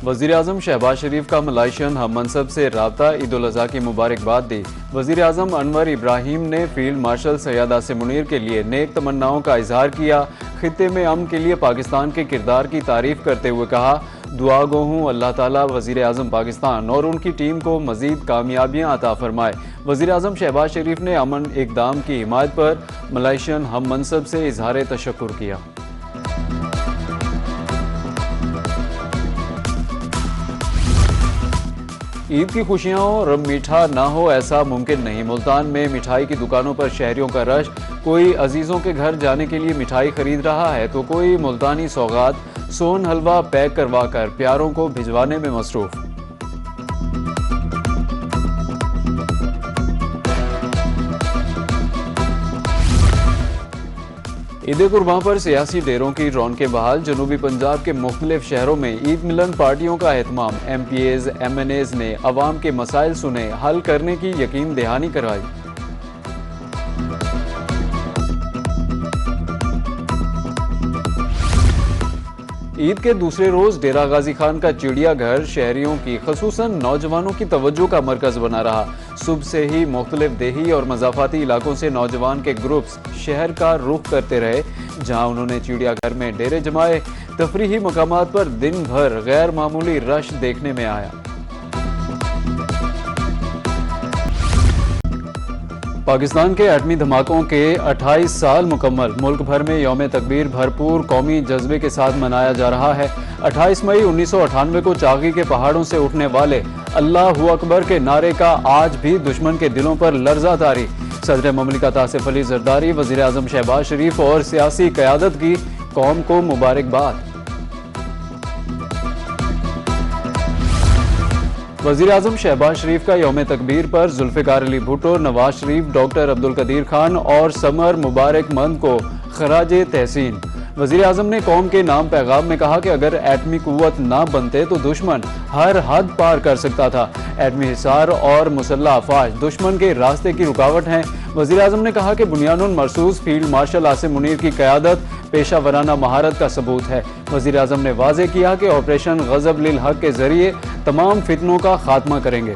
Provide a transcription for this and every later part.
वज़ीर आज़म शहबाज शरीफ का मलाइशियन हम मनसब से राब्ता, ईद उल अज़हा की मुबारकबाद दी। वज़ीर आज़म अनवर इब्राहिम ने फील्ड मार्शल सैयद आसिम मुनीर के लिए नेक तमन्नाओं का इजहार किया। खित्ते में अमन के लिए पाकिस्तान के किरदार की तारीफ करते हुए कहा, दुआ गो हूँ अल्लाह ताला वज़ीर आज़म पाकिस्तान और उनकी टीम को मज़ीद कामयाबियाँ अता फरमाए। वज़ीर आज़म शहबाज शरीफ ने अमन इक़दाम की हिमायत पर मलाइशियन हम मनसब से इजहार तशक्कुर किया। ईद की खुशियाँ और मीठा ना हो ऐसा मुमकिन नहीं। मुल्तान में मिठाई की दुकानों पर शहरियों का रश। कोई अजीज़ों के घर जाने के लिए मिठाई खरीद रहा है तो कोई मुल्तानी सौगात सोन हलवा पैक करवा कर प्यारों को भिजवाने में मसरूफ। ईद कुर्बान पर सियासी डेरों की रौनकें बहाल। जनूबी पंजाब के मुख्तलिफ शहरों में ईद मिलन पार्टियों का एहतमाम। MPAs MNAs ने अवाम के मसाइल सुने, हल करने की यकीन दहानी कराई। ईद के दूसरे रोज डेरा गाजी खान का चिड़ियाघर शहरियों की खसूसन नौजवानों की तवज्जो का मरकज बना रहा। सुबह से ही मुख्तलिफ देही और मज़ाफ़ाती इलाकों से नौजवान के ग्रुप्स शहर का रुख करते रहे, जहां उन्होंने चिड़ियाघर में डेरे जमाए। तफरीही मकामात पर दिन भर गैर मामूली रश देखने में आया। पाकिस्तान के एटमी धमाकों के 28 साल मुकम्मल। मुल्क भर में यौम तकबीर भरपूर कौमी जज्बे के साथ मनाया जा रहा है। 28 मई 1998 को चागी के पहाड़ों से उठने वाले अल्लाहु अकबर के नारे का आज भी दुश्मन के दिलों पर लर्जा तारी। सदर ममलिकत आसिफ अली जरदारी, वज़ीर आज़म शहबाज शरीफ और सियासी क़यादत की कौम को मुबारकबाद। वज़ीर आज़म शहबाज शरीफ का यौम तकबीर पर जुल्फ़िकार अली भुट्टो, नवाज शरीफ, डॉक्टर अब्दुल कदीर खान और समर मुबारकमंद को खराजे तहसीन। वज़ीर आज़म ने कौम के नाम पैगाम में कहा कि अगर एटमी कुव्वत ना बनते तो दुश्मन हर हद पार कर सकता था। एटमी हिसार और मुसल्लह अफवाज दुश्मन के रास्ते की रुकावट हैं। वज़ीर आज़म ने कहा कि बुनियानुल मरसूस फील्ड मार्शल आसिम मुनीर की क़यादत पेशा वराना महारत का सबूत है। वज़ीर आज़म ने वाज़ेह किया कि ऑपरेशन ग़ज़ब लिल हक़ के ज़रिए तमाम फितनों का खात्मा करेंगे।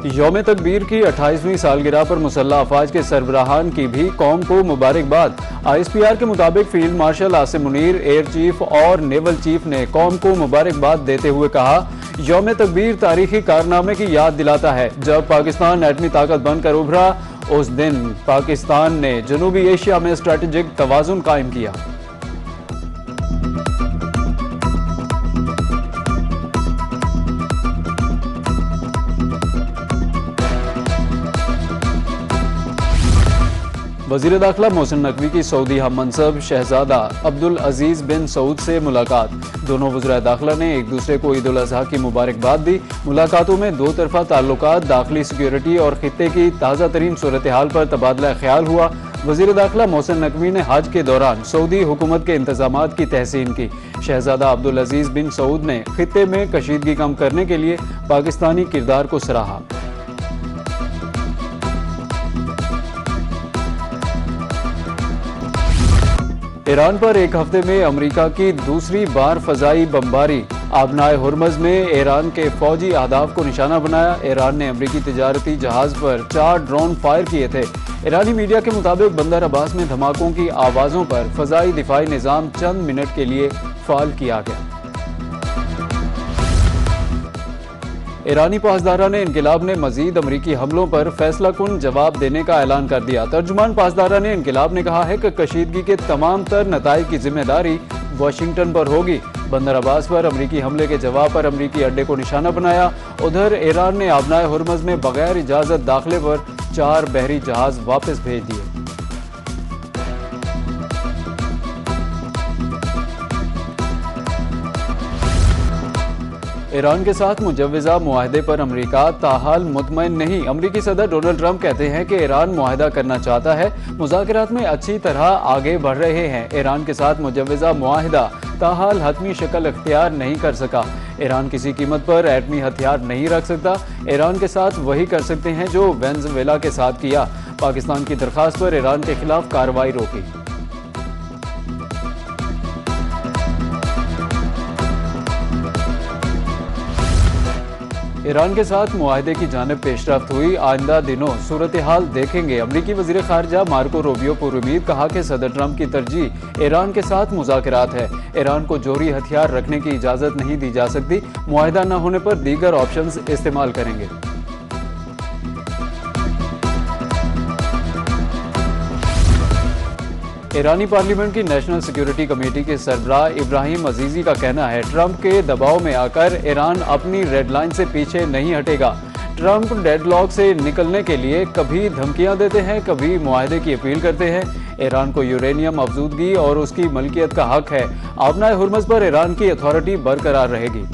यौम तकबीर की 28वीं सालगिरह पर मुसल्लह अफवाज के सरबराहान की भी कौम को मुबारकबाद। ISPR के मुताबिक field marshal Asim Munir, air chief और नेवल चीफ ने कौम को मुबारकबाद देते हुए कहा, यौम तकबीर तारीखी कारनामे की याद दिलाता है। जब पाकिस्तान एटमी ताकत बनकर उभरा, उस दिन पाकिस्तान ने जनूबी एशिया में स्ट्रेटेजिक तवाज़ुन कायम किया। वज़ीर दाखिला मोहसिन नकवी की सऊदी हम मनसब शहजादा अब्दुल अजीज़ बिन सऊद से मुलाकात। दोनों वज़राए दाखिला ने एक दूसरे को ईद उल अज़हा की मुबारकबाद दी। मुलाकातों में दो तरफा ताल्लुकात, दाखिली सिक्योरिटी और खित्ते की ताज़ा तरीन सूरत हाल पर तबादला ख्याल हुआ। वज़ीर दाखिला मोहसिन नकवी ने हज के दौरान सऊदी हुकूमत के इंतजामात की तहसीन की। शहजादा अब्दुल अजीज़ बिन सऊद ने खित्ते में कशीदगी कम करने के लिए पाकिस्तानी किरदार को सराहा। ईरान पर एक हफ्ते में अमेरिका की दूसरी बार फजाई बमबारी। आबनाए हुर्मज में ईरान के फौजी अहदाफ को निशाना बनाया। ईरान ने अमेरिकी तिजारती जहाज पर 4 ड्रोन फायर किए थे। ईरानी मीडिया के मुताबिक बंदर अब्बास में धमाकों की आवाज़ों पर फजाई दिफाई निज़ाम चंद मिनट के लिए फाल किया गया। ईरानी पासदारान इनकिलाब ने मजीद अमरीकी हमलों पर फैसला कुन जवाब देने का ऐलान कर दिया। तर्जुमान पासदारान इनकिलाब ने कहा है कि कशीदगी के तमाम तर नताइज की जिम्मेदारी वाशिंगटन पर होगी। बंदर अब्बास पर अमरीकी हमले के जवाब पर अमरीकी अड्डे को निशाना बनाया। उधर ईरान ने आबनाए हुर्मज में बगैर इजाज़त दाखिले पर 4 बहरी जहाज वापस भेज दिए। ईरान के साथ मुजव्वज़ा मुआहदे पर अमेरिका ताहाल मुतमईन नहीं। अमेरिकी सदर डोनाल्ड ट्रंप कहते हैं कि ईरान मुआहदा करना चाहता है, मुज़ाकरात में अच्छी तरह आगे बढ़ रहे हैं। ईरान के साथ मुजव्वज़ा मुआहदा ताहाल हतमी शक्ल इख्तियार नहीं कर सका। ईरान किसी कीमत पर एटमी हथियार नहीं रख सकता। ईरान के साथ वही कर सकते हैं जो वेनेज़ुएला के साथ किया। पाकिस्तान की दरख्वास्त पर ईरान के खिलाफ कार्रवाई रोकी। ईरान के साथ मुआहदे की जानिब पेशरफ्त हुई, आइंदा दिनों सूरत हाल देखेंगे। अमरीकी वज़ीर ख़ारिजा मार्को रूबियो पुरुमीद कहा कि सदर ट्रंप की तरजीह ईरान के साथ मुज़ाकरात है। ईरान को जोहरी हथियार रखने की इजाज़त नहीं दी जा सकती। मुआहदा न होने पर दीगर ऑप्शंस इस्तेमाल करेंगे। ईरानी पार्लियामेंट की नेशनल सिक्योरिटी कमेटी के सरबराह इब्राहिम अजीजी का कहना है, ट्रंप के दबाव में आकर ईरान अपनी रेड लाइन से पीछे नहीं हटेगा। ट्रंप डेडलॉक से निकलने के लिए कभी धमकियां देते हैं, कभी मुआहदे की अपील करते हैं। ईरान को यूरेनियम अफजूदगी और उसकी मलकियत का हक है। आबनाए हुर्मुज़ पर ईरान की अथॉरिटी बरकरार रहेगी।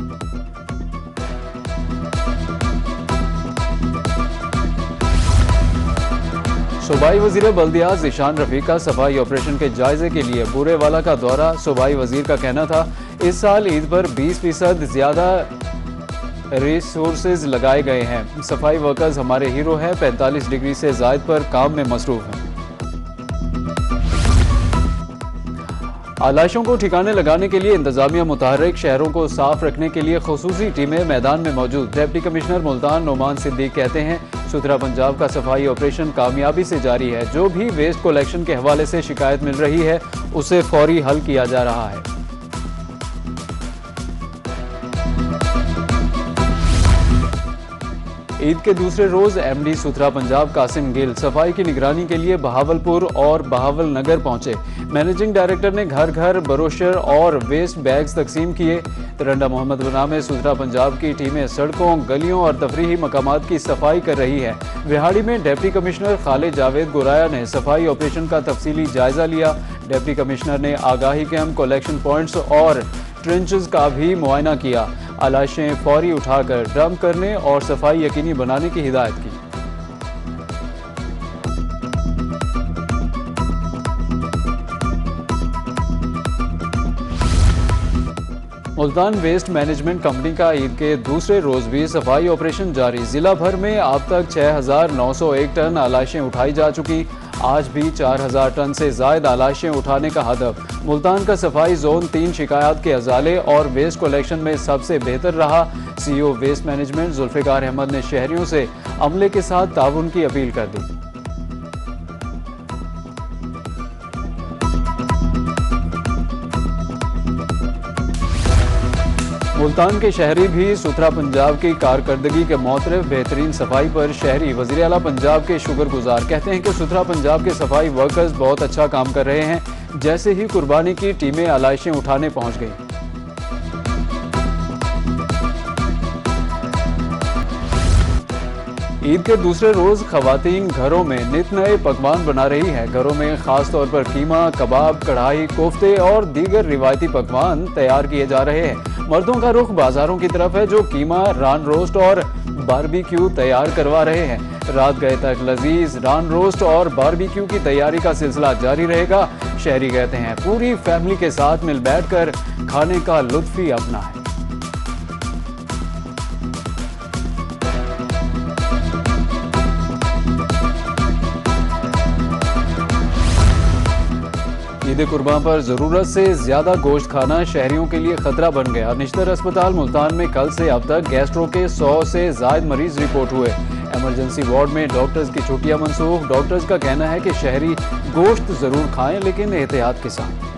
सूबाई वजीर बल्दियात ज़ीशान रफ़ीक का सफाई ऑपरेशन के जायजे के लिए बूरेवाला का दौरा। सूबाई वजीर का कहना था, इस साल ईद पर 20% ज्यादा रिसोर्सेज लगाए गए हैं। सफाई वर्कर्स हमारे हीरो हैं, 45 डिग्री से जायद पर काम में मसरूफ हैं। आलाशों को ठिकाने लगाने के लिए इंतजामिया मुतहर्रिक, शहरों को साफ रखने के लिए खुसूसी टीमें मैदान में मौजूद। डिप्टी कमिश्नर मुल्तान नोमान सिद्दीक कहते हैं, सुथरा पंजाब का सफाई ऑपरेशन कामयाबी से जारी है। जो भी वेस्ट कलेक्शन के हवाले से शिकायत मिल रही है उसे फौरी हल किया जा रहा है। ईद के दूसरे रोज एमडी सुथरा पंजाब कासिम गिल सफाई की निगरानी के लिए बहावलपुर और बहावल नगर पहुंचे। मैनेजिंग डायरेक्टर ने घर घर ब्रोशर और वेस्ट बैग्स तकसीम किए। तिरंडा मोहम्मद बना में सुथरा पंजाब की टीमें सड़कों, गलियों और तफरीही मकामात की सफाई कर रही है। विहाड़ी में डिप्टी कमिश्नर खालिद जावेद गोराया ने सफाई ऑपरेशन का तफसीली जायजा लिया। डिप्टी कमिश्नर ने आगाही कैंप, कलेक्शन पॉइंट्स और ट्रेंचेस का भी मुआयना किया। आलाशें फौरी उठाकर डंप करने और सफाई यकीनी बनाने की हिदायत की। मुल्तान वेस्ट मैनेजमेंट कंपनी का ईद के दूसरे रोज भी सफाई ऑपरेशन जारी। जिला भर में अब तक 6,901 टन आलाशें उठाई जा चुकी। आज भी 4,000 टन से ज्यादा आलाशें उठाने का हदफ। मुल्तान का सफाई जोन 3 शिकायत के अजाले और वेस्ट कलेक्शन में सबसे बेहतर रहा। CEO waste management Zulfikar Ahmed ने शहरियों से अमले के साथ ताउन की अपील कर दी। मुल्तान के शहरी भी सुथरा पंजाब की कारकर्दगी के मोतरफ बेहतरीन सफाई पर शहरी वज़ीर आला पंजाब के शुक्रगुजार। कहते हैं कि सुथरा पंजाब के सफाई वर्कर्स बहुत अच्छा काम कर रहे हैं। जैसे ही कुर्बानी की टीमें आलाशें उठाने पहुंच गई। ईद के दूसरे रोज खवातीन घरों में नित नए पकवान बना रही है। घरों में खास तौर पर कीमा, कबाब, कढ़ाई, कोफ्ते और दीगर रिवायती पकवान तैयार किए जा रहे हैं। मर्दों का रुख बाजारों की तरफ है, जो कीमा, रान रोस्ट और बारबेक्यू तैयार करवा रहे हैं। रात गए तक लजीज रान रोस्ट और बारबेक्यू की तैयारी का सिलसिला जारी रहेगा। शहरी कहते हैं, पूरी फैमिली के साथ मिल बैठकर खाने का लुत्फ ही अपना है। ईद कुर्बान पर जरूरत से ज्यादा गोश्त खाना शहरियों के लिए खतरा बन गया। निश्तर अस्पताल मुल्तान में कल से अब तक गैस्ट्रो के 100 से ज्यादा मरीज रिपोर्ट हुए। इमरजेंसी वार्ड में डॉक्टर्स की छुट्टियां मनसूख। डॉक्टर्स का कहना है कि शहरी गोश्त जरूर खाएं, लेकिन एहतियात के साथ।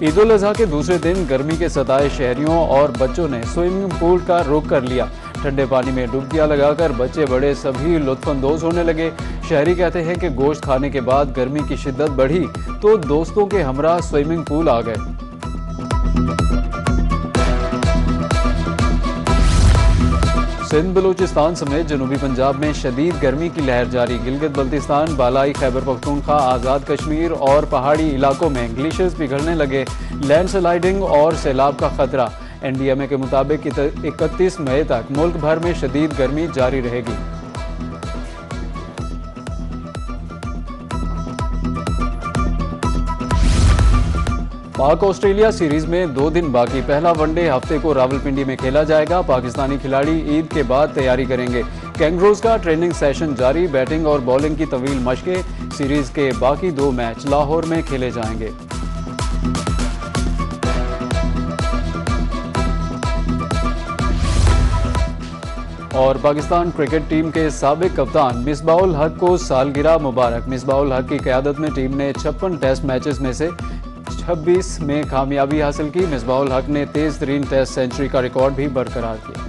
ईद उल अजहा के दूसरे दिन गर्मी के सताए शहरियों और बच्चों ने स्विमिंग पूल का रुख कर लिया। ठंडे पानी में डुबकियां लगाकर बच्चे बड़े सभी लुत्फानंदोज होने लगे। शहरी कहते हैं कि गोश्त खाने के बाद गर्मी की शिद्दत बढ़ी तो दोस्तों के हमरा स्विमिंग पूल आ गए। सिंध बलूचिस्तान समेत जनूबी पंजाब में शदीद गर्मी की लहर जारी। गिलगित बल्तिस्तान, बालाई खैबर पख्तूनख्वा, आज़ाद कश्मीर और पहाड़ी इलाकों में ग्लेशियर्स पिघलने लगे। लैंडस्लाइडिंग और सैलाब का खतरा। NDMA के मुताबिक 31 मई तक मुल्क भर में शदीद गर्मी जारी रहेगी। पाक ऑस्ट्रेलिया सीरीज में 2 दिन बाकी। पहला वनडे हफ्ते को रावलपिंडी में खेला जाएगा। पाकिस्तानी खिलाड़ी ईद के बाद तैयारी करेंगे। कैंगरूज का ट्रेनिंग सेशन जारी। बैटिंग और बॉलिंग की तवील मशकें। सीरीज के बाकी 2 मैच लाहौर में खेले जाएंगे। और पाकिस्तान क्रिकेट टीम के साबिक कप्तान मिसबाउल हक को सालगिरह मुबारक। मिसबाउल हक की क़यादत में टीम ने 56 टेस्ट मैचेस में से 26 में कामयाबी हासिल की। मिसबाउल हक ने तेज़ तरीन टेस्ट सेंचुरी का रिकॉर्ड भी बरकरार किया।